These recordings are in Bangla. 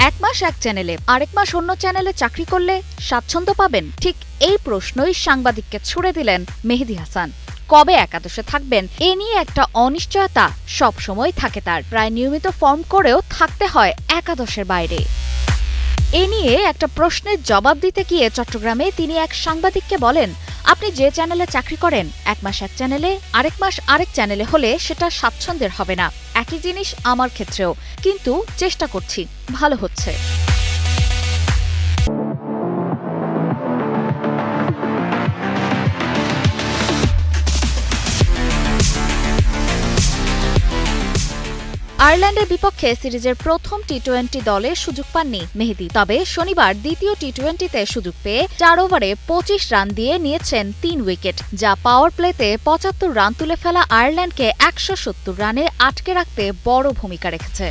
এক মাস এক চ্যানেলে আরেক মাস অন্য চ্যানেলে চাকরি করলে স্বাচ্ছন্দ্য পাবেন? ঠিক এই প্রশ্নই সাংবাদিককে ছুড়ে দিলেন মেহেদী হাসান। কবে একাদশে থাকবেন এ নিয়ে একটা অনিশ্চয়তা সবসময় থাকে তার। প্রায় নিয়মিত ফর্ম করেও থাকতে হয় একাদশের বাইরে। এ নিয়ে একটা প্রশ্নের জবাব দিতে গিয়ে চট্টগ্রামে তিনি এক সাংবাদিককে বলেন, আপনি যে চ্যানেলে চাকরি করেন এক মাস এক চ্যানেলে আরেক মাস আরেক চ্যানেলে হলে সেটা স্বাচ্ছন্দ্যের হবে না। একই জিনিস আমার ক্ষেত্রেও, কিন্তু চেষ্টা করছি, ভালো হচ্ছে। আয়ারল্যান্ডের বিপক্ষে সিরিজের প্রথম টি-20 দলে সুযোগ পাননি মেহেদী। তবে শনিবার দ্বিতীয় টি-20তে সুযোগ পেয়ে 4 ওভারে 25 রান দিয়ে নিয়েছেন 3 উইকেট, যা পাওয়ার প্লেতে 75 রান তুলে ফেলা আয়ারল্যান্ডকে 170 রানে আটকে রাখতে বড় ভূমিকা রেখেছে।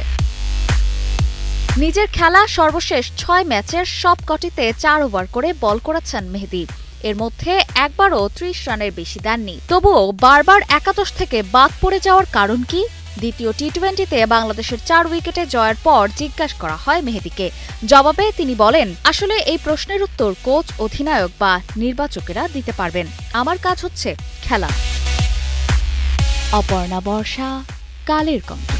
নিজের খেলা সর্বশেষ 6 ম্যাচের সবকটিতে 4 ওভার করে বল করেছেন মেহেদী। এর মধ্যে একবারও 30 রানের বেশি দেননি। তবুও বারবার একাদশ থেকে বাদ পড়ে যাওয়ার কারণ কি? দ্বিতীয় টি-20তে বাংলাদেশের 4 উইকেটে জয়ের পর জিজ্ঞাসা করা হয় মেহেদীকে। জবাবে তিনি বলেন, আসলে এই প্রশ্নের উত্তর কোচ, অধিনায়ক বা নির্বাচকেরা দিতে পারবেন। আমার কাজ হচ্ছে খেলা। অপর্ণা বর্ষা, কালের কণ্ঠ।